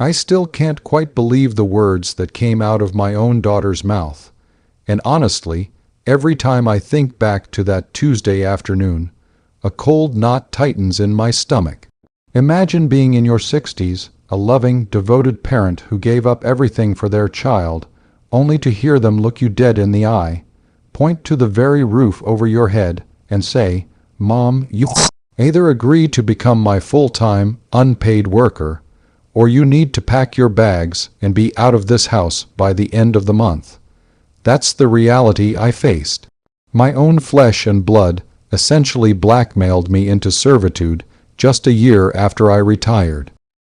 I still can't quite believe the words that came out of my own daughter's mouth. And honestly, every time I think back to that Tuesday afternoon, a cold knot tightens in my stomach. Imagine being in your 60s, a loving, devoted parent who gave up everything for their child, only to hear them look you dead in the eye, point to the very roof over your head, and say, "Mom, you either agree to become my full-time, unpaid worker, or you need to pack your bags and be out of this house by the end of the month." That's the reality I faced. My own flesh and blood essentially blackmailed me into servitude just a year after I retired.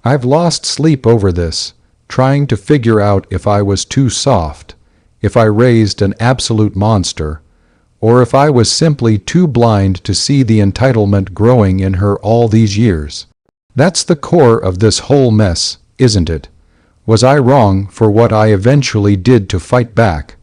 I've lost sleep over this, trying to figure out if I was too soft, if I raised an absolute monster, or if I was simply too blind to see the entitlement growing in her all these years. That's the core of this whole mess, isn't it? Was I wrong for what I eventually did to fight back?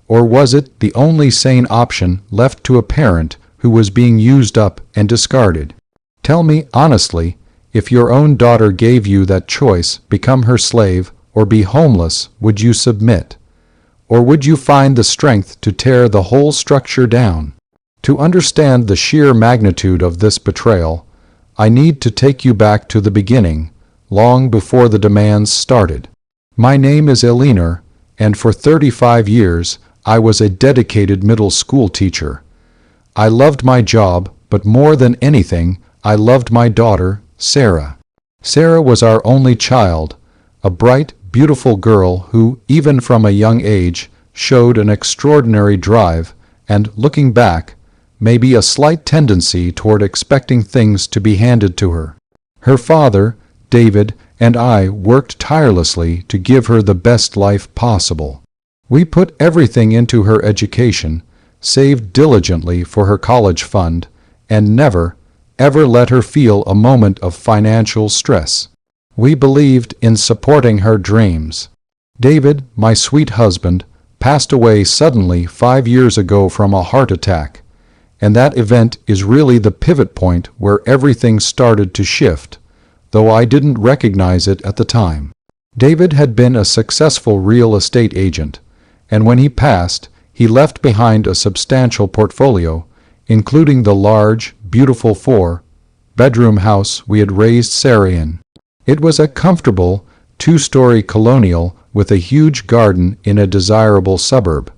Or was it the only sane option left to a parent who was being used up and discarded? Tell me honestly, if your own daughter gave you that choice, become her slave or be homeless, would you submit? Or would you find the strength to tear the whole structure down? To understand the sheer magnitude of this betrayal, I need to take you back to the beginning, long before the demands started. My name is Elinor, and for 35 years I was a dedicated middle school teacher. I loved my job, but more than anything, I loved my daughter, Sarah. Sarah was our only child, a bright, beautiful girl who, even from a young age, showed an extraordinary drive and, looking back, maybe a slight tendency toward expecting things to be handed to her. Her father, David, and I worked tirelessly to give her the best life possible. We put everything into her education, saved diligently for her college fund, and never, ever let her feel a moment of financial stress. We believed in supporting her dreams. David, my sweet husband, passed away suddenly 5 years ago from a heart attack, and that event is really the pivot point where everything started to shift, though I didn't recognize it at the time. David had been a successful real estate agent, and when he passed, he left behind a substantial portfolio, including the large, beautiful 4-bedroom house we had raised Sarah in. It was a comfortable, 2-story colonial with a huge garden in a desirable suburb,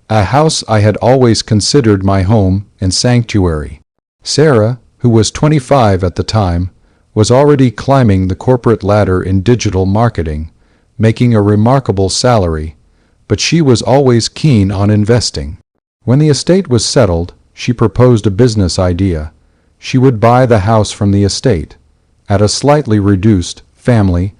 a house I had always considered my home and sanctuary. Sarah, who was 25 at the time, was already climbing the corporate ladder in digital marketing, making a remarkable salary, but she was always keen on investing. When the estate was settled, she proposed a business idea. She would buy the house from the estate, at a slightly reduced family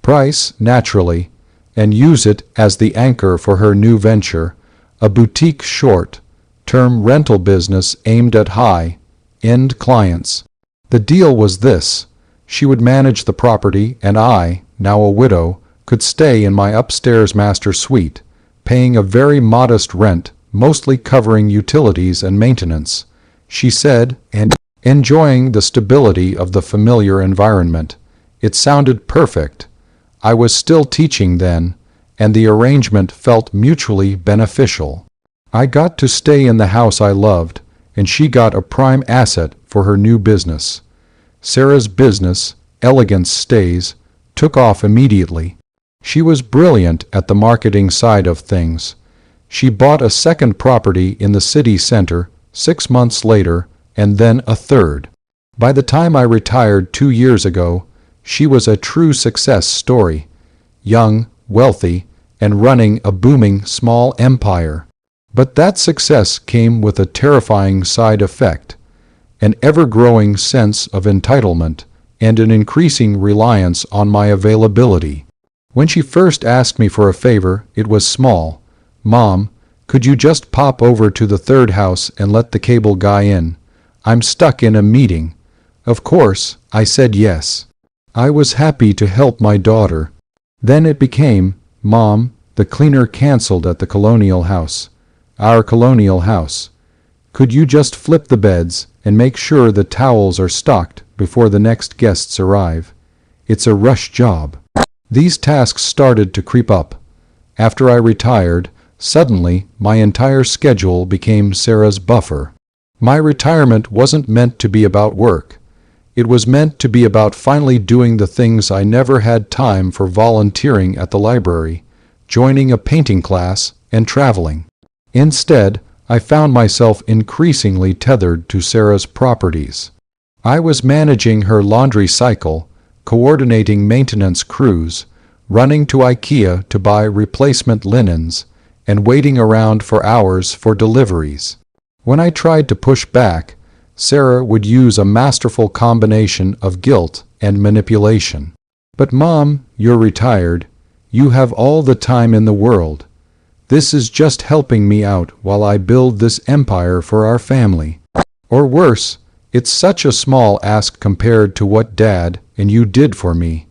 price, naturally, and use it as the anchor for her new venture, a boutique short-term rental business aimed at high-end clients. The deal was this: she would manage the property, and I, now a widow, could stay in my upstairs master suite, paying a very modest rent, mostly covering utilities and maintenance, she said, and enjoying the stability of the familiar environment. It sounded perfect. I was still teaching then, and the arrangement felt mutually beneficial. I got to stay in the house I loved, and she got a prime asset for her new business. Sarah's business, Elegance Stays, took off immediately. She was brilliant at the marketing side of things. She bought a second property in the city center 6 months later, and then a third. By the time I retired 2 years ago, she was a true success story, young, wealthy, and running a booming small empire. But that success came with a terrifying side effect, an ever-growing sense of entitlement and an increasing reliance on my availability. When she first asked me for a favor, it was small. "Mom, could you just pop over to the third house and let the cable guy in? I'm stuck in a meeting." Of course, I said yes. I was happy to help my daughter. Then it became, "Mom, the cleaner canceled at the colonial house. Our colonial house. Could you just flip the beds and make sure the towels are stocked before the next guests arrive? It's a rush job." These tasks started to creep up. After I retired, suddenly my entire schedule became Sarah's buffer. My retirement wasn't meant to be about work. It was meant to be about finally doing the things I never had time for: volunteering at the library, joining a painting class, and traveling. Instead, I found myself increasingly tethered to Sarah's properties. I was managing her laundry cycle, coordinating maintenance crews, running to IKEA to buy replacement linens, and waiting around for hours for deliveries. When I tried to push back, Sarah would use a masterful combination of guilt and manipulation. "But Mom, you're retired. You have all the time in the world. This is just helping me out while I build this empire for our family." Or worse, "It's such a small ask compared to what Dad and you did for me."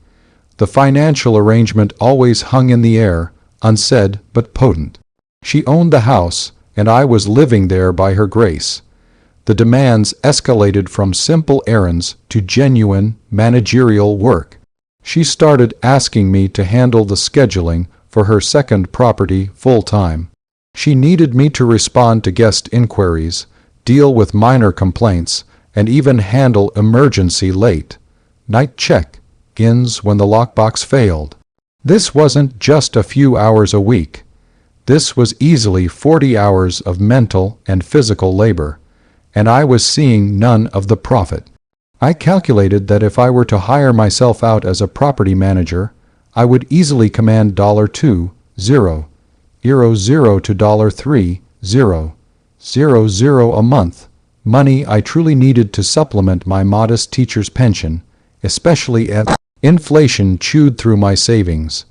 The financial arrangement always hung in the air, unsaid but potent. She owned the house, and I was living there by her grace. The demands escalated from simple errands to genuine managerial work. She started asking me to handle the scheduling for her second property full-time. She needed me to respond to guest inquiries, deal with minor complaints, and even handle emergency late-night check-ins when the lockbox failed. This wasn't just a few hours a week. This was easily 40 hours of mental and physical labor, and I was seeing none of the profit. I calculated that if I were to hire myself out as a property manager, I would easily command $2,000 to $3,000 a month, money I truly needed to supplement my modest teacher's pension, especially as inflation chewed through my savings.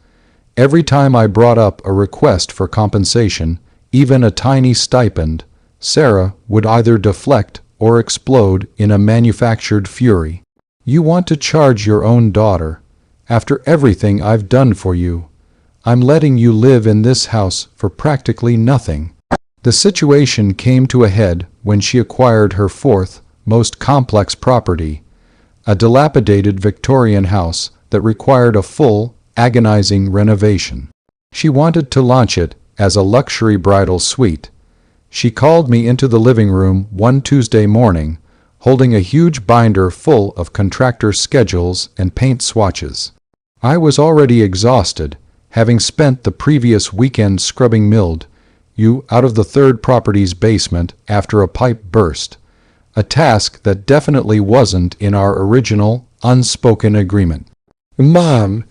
Every time I brought up a request for compensation, even a tiny stipend, Sarah would either deflect or explode in a manufactured fury. "You want to charge your own daughter? After everything I've done for you, I'm letting you live in this house for practically nothing." The situation came to a head when she acquired her fourth, most complex property, a dilapidated Victorian house that required a full, agonizing renovation. She wanted to launch it as a luxury bridal suite. She called me into the living room one Tuesday morning, holding a huge binder full of contractor schedules and paint swatches. I was already exhausted, having spent the previous weekend scrubbing mildew out of the third property's basement after a pipe burst, a task that definitely wasn't in our original, unspoken agreement. "Mom,"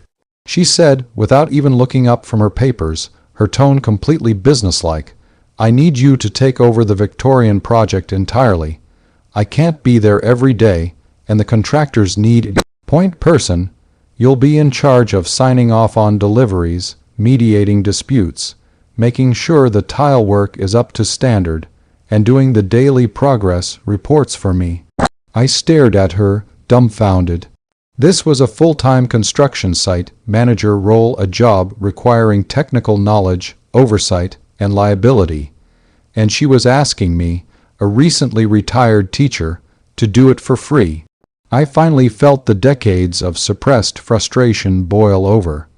she said without even looking up from her papers, her tone completely businesslike, "I need you to take over the Victorian project entirely. I can't be there every day, and the contractors need a point person. You'll be in charge of signing off on deliveries, mediating disputes, making sure the tile work is up to standard, and doing the daily progress reports for me." I stared at her, dumbfounded. This was a full-time construction site manager role, a job requiring technical knowledge, oversight, and liability, and she was asking me, a recently retired teacher, to do it for free. I finally felt the decades of suppressed frustration boil over.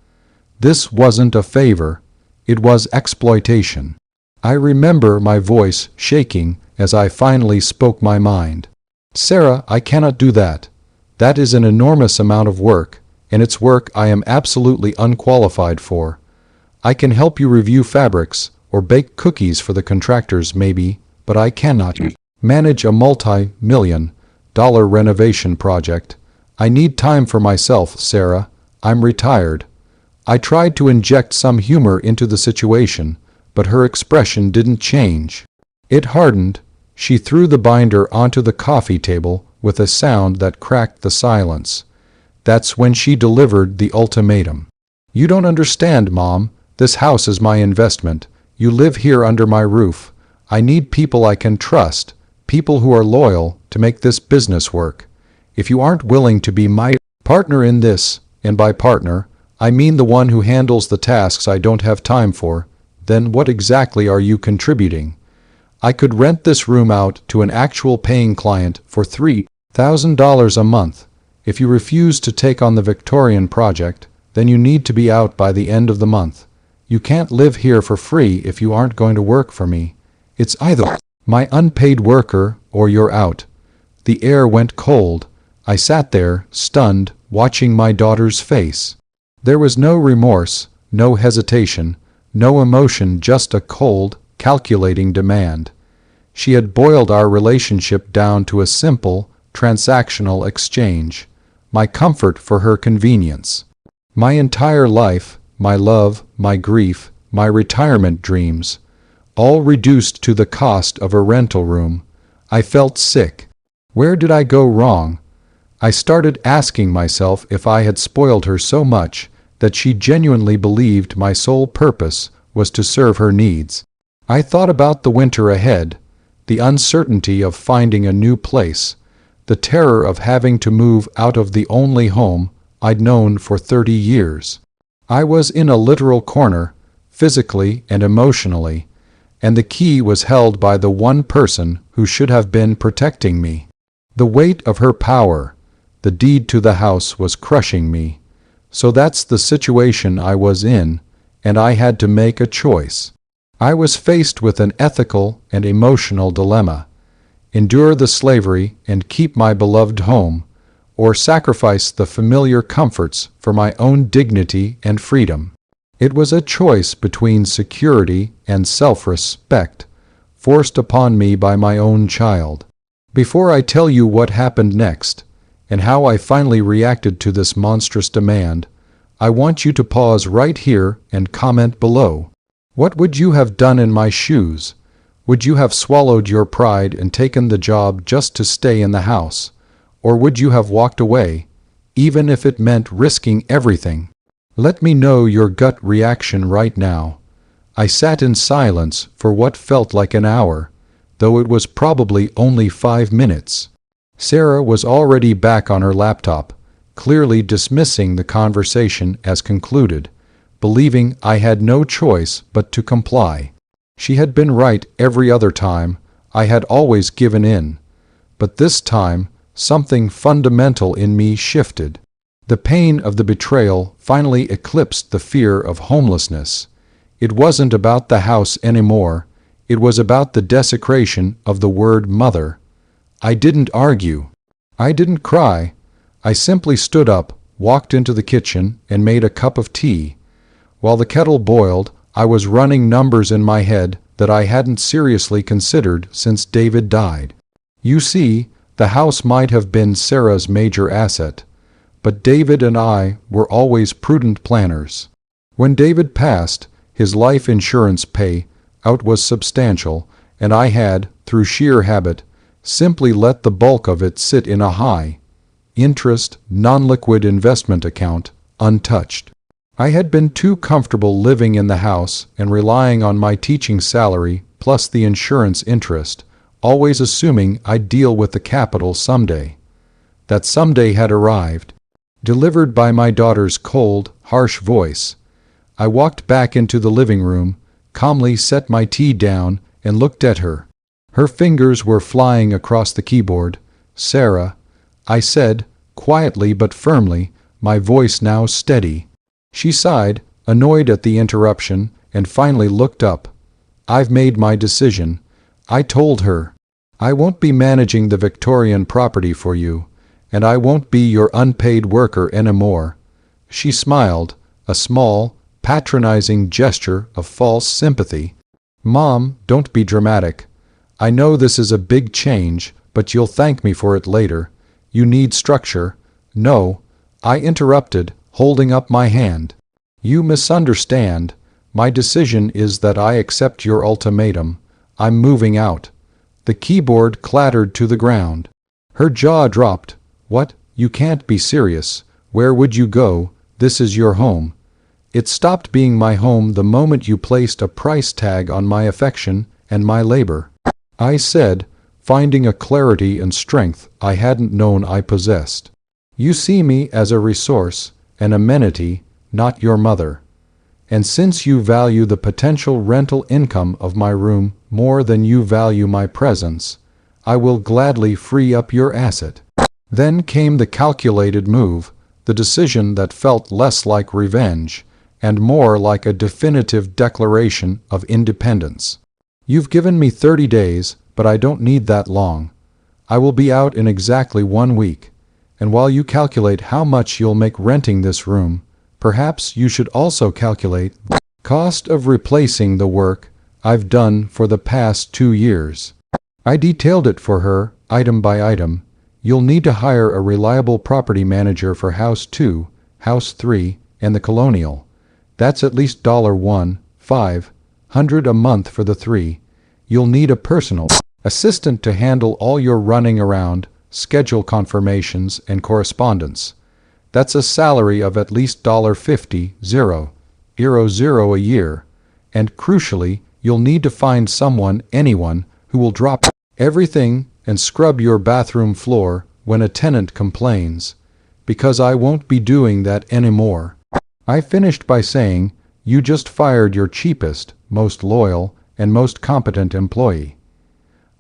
This wasn't a favor, it was exploitation. I remember my voice shaking as I finally spoke my mind. "Sarah, I cannot do that. That is an enormous amount of work, and it's work I am absolutely unqualified for. I can help you review fabrics or bake cookies for the contractors maybe, but I cannot manage a multi-million-dollar renovation project. I need time for myself, Sarah. I'm retired." I tried to inject some humor into the situation, but her expression didn't change. It hardened. She threw the binder onto the coffee table with a sound that cracked the silence. That's when she delivered the ultimatum. "You don't understand, Mom. This house is my investment. You live here under my roof. I need people I can trust, people who are loyal, to make this business work. If you aren't willing to be my partner in this, and by partner, I mean the one who handles the tasks I don't have time for, then what exactly are you contributing? I could rent this room out to an actual paying client for $3,000 a month. If you refuse to take on the Victorian project, then you need to be out by the end of the month. You can't live here for free if you aren't going to work for me. It's either my unpaid worker or you're out." The air went cold. I sat there, stunned, watching my daughter's face. There was no remorse, no hesitation, no emotion, just a cold, calculating demand. She had boiled our relationship down to a simple, transactional exchange. My comfort for her convenience. My entire life, my love, my grief, my retirement dreams, all reduced to the cost of a rental room. I felt sick. Where did I go wrong? I started asking myself if I had spoiled her so much that she genuinely believed my sole purpose was to serve her needs. I thought about the winter ahead, the uncertainty of finding a new place, the terror of having to move out of the only home I'd known for 30 years. I was in a literal corner, physically and emotionally, and the key was held by the one person who should have been protecting me. The weight of her power, the deed to the house, was crushing me. So that's the situation I was in, and I had to make a choice. I was faced with an ethical and emotional dilemma: endure the slavery and keep my beloved home, or sacrifice the familiar comforts for my own dignity and freedom. It was a choice between security and self-respect, forced upon me by my own child. Before I tell you what happened next, and how I finally reacted to this monstrous demand, I want you to pause right here and comment below. What would you have done in my shoes? Would you have swallowed your pride and taken the job just to stay in the house? Or would you have walked away, even if it meant risking everything? Let me know your gut reaction right now. I sat in silence for what felt like an hour, though it was probably only 5 minutes. Sarah was already back on her laptop, clearly dismissing the conversation as concluded, believing I had no choice but to comply. She had been right every other time. I had always given in. But this time, something fundamental in me shifted. The pain of the betrayal finally eclipsed the fear of homelessness. It wasn't about the house anymore. It was about the desecration of the word mother. I didn't argue. I didn't cry. I simply stood up, walked into the kitchen, and made a cup of tea. While the kettle boiled, I was running numbers in my head that I hadn't seriously considered since David died. You see, the house might have been Sarah's major asset, but David and I were always prudent planners. When David passed, his life insurance payout was substantial, and I had, through sheer habit, simply let the bulk of it sit in a high-interest, non-liquid investment account, untouched. I had been too comfortable living in the house and relying on my teaching salary plus the insurance interest, always assuming I'd deal with the capital someday. That someday had arrived, delivered by my daughter's cold, harsh voice. I walked back into the living room, calmly set my tea down, and looked at her. Her fingers were flying across the keyboard. "Sarah," I said, quietly but firmly, my voice now steady. She sighed, annoyed at the interruption, and finally looked up. "I've made my decision," I told her. "I won't be managing the Victorian property for you, and I won't be your unpaid worker anymore." She smiled, a small, patronizing gesture of false sympathy. "Mom, don't be dramatic. I know this is a big change, but you'll thank me for it later. You need structure." "No," I interrupted, holding up my hand. "You misunderstand. My decision is that I accept your ultimatum. I'm moving out." The keyboard clattered to the ground. Her jaw dropped. "What? You can't be serious. Where would you go? This is your home." "It stopped being my home the moment you placed a price tag on my affection and my labor," I said, finding a clarity and strength I hadn't known I possessed. "You see me as a resource, an amenity, not your mother. And since you value the potential rental income of my room more than you value my presence, I will gladly free up your asset." Then came the calculated move, the decision that felt less like revenge and more like a definitive declaration of independence. You've given me 30 days, but I don't need that long. I will be out in exactly 1 week, and while you calculate how much you'll make renting this room, perhaps you should also calculate the cost of replacing the work I've done for the past 2 years. I detailed it for her, item by item. You'll need to hire a reliable property manager for House 2, House 3, and the Colonial. That's at least $1,500 a month for the 3. You'll need a personal assistant to handle all your running around, schedule confirmations, and correspondence. That's a salary of at least $50,000 a year. And crucially, you'll need to find anyone who will drop everything and scrub your bathroom floor when a tenant complains, because I won't be doing that anymore. I finished by saying, you just fired your cheapest, most loyal, and most competent employee.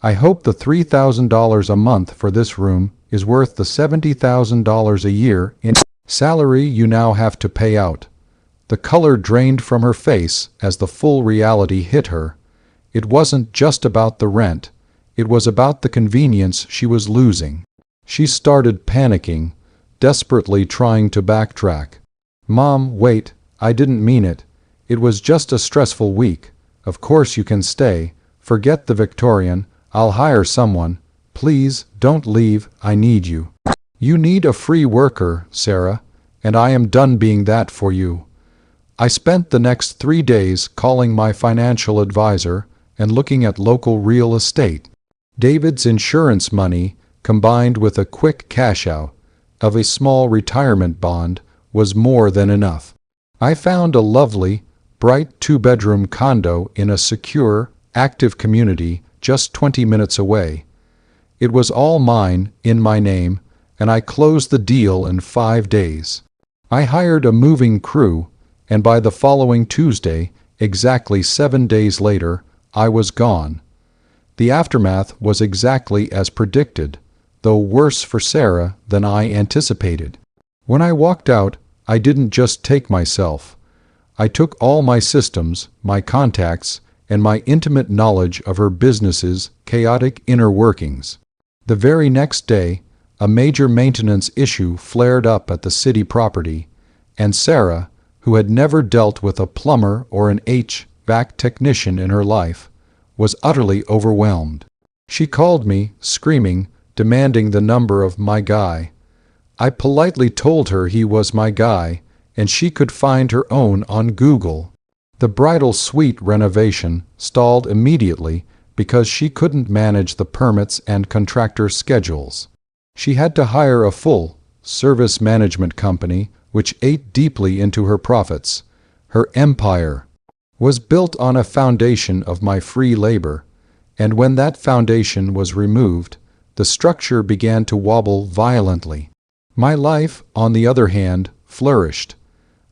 I hope the $3,000 a month for this room is worth the $70,000 a year in salary you now have to pay out. The color drained from her face as the full reality hit her. It wasn't just about the rent. It was about the convenience she was losing. She started panicking, desperately trying to backtrack. Mom, wait, I didn't mean it. It was just a stressful week. Of course you can stay. Forget the Victorian. I'll hire someone. Please, don't leave. I need you. You need a free worker, Sarah, and I am done being that for you. I spent the next 3 days calling my financial advisor and looking at local real estate. David's insurance money, combined with a quick cash-out of a small retirement bond, was more than enough. I found a lovely, bright 2-bedroom condo in a secure, active community just 20 minutes away. It was all mine, in my name, and I closed the deal in 5 days. I hired a moving crew, and by the following Tuesday, exactly 7 days later, I was gone. The aftermath was exactly as predicted, though worse for Sarah than I anticipated. When I walked out, I didn't just take myself. I took all my systems, my contacts, and my intimate knowledge of her business's chaotic inner workings. The very next day, a major maintenance issue flared up at the city property, and Sarah, who had never dealt with a plumber or an HVAC technician in her life, was utterly overwhelmed. She called me, screaming, demanding the number of my guy. I politely told her he was my guy, and she could find her own on Google. The bridal suite renovation stalled immediately because she couldn't manage the permits and contractor schedules. She had to hire a full service management company, which ate deeply into her profits. Her empire was built on a foundation of my free labor, and when that foundation was removed, the structure began to wobble violently. My life, on the other hand, flourished.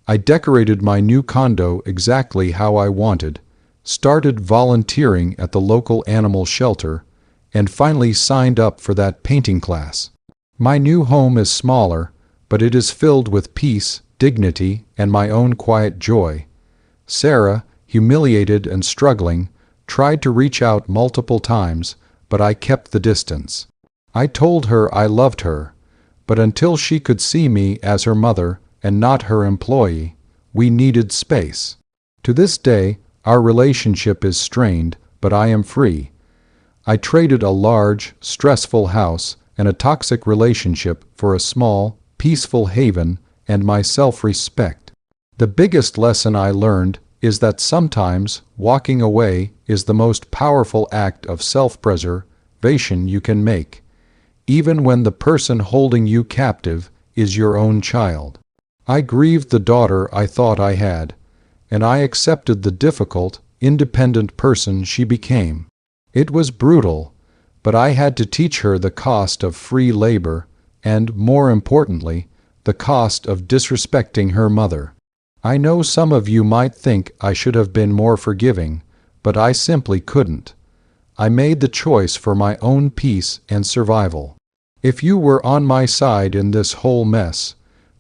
I decorated my new condo exactly how I wanted, started volunteering at the local animal shelter, and finally signed up for that painting class. My new home is smaller, but it is filled with peace, dignity, and my own quiet joy. Sarah, humiliated and struggling, tried to reach out multiple times, but I kept the distance. I told her I loved her, but until she could see me as her mother and not her employee, we needed space. To this day, our relationship is strained, but I am free. I traded a large, stressful house and a toxic relationship for a small, peaceful haven and my self-respect. The biggest lesson I learned is that sometimes walking away is the most powerful act of self-preservation you can make, even when the person holding you captive is your own child. I grieved the daughter I thought I had, and I accepted the difficult, independent person she became. It was brutal, but I had to teach her the cost of free labor and, more importantly, the cost of disrespecting her mother. I know some of you might think I should have been more forgiving, but I simply couldn't. I made the choice for my own peace and survival. If you were on my side in this whole mess,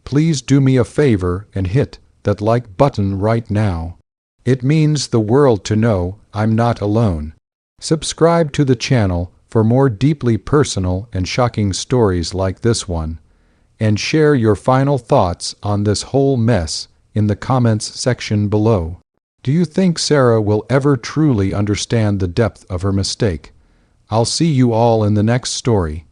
please do me a favor and hit that like button right now. It means the world to know I'm not alone. Subscribe to the channel for more deeply personal and shocking stories like this one, and share your final thoughts on this whole mess in the comments section below. Do you think Sarah will ever truly understand the depth of her mistake? I'll see you all in the next story.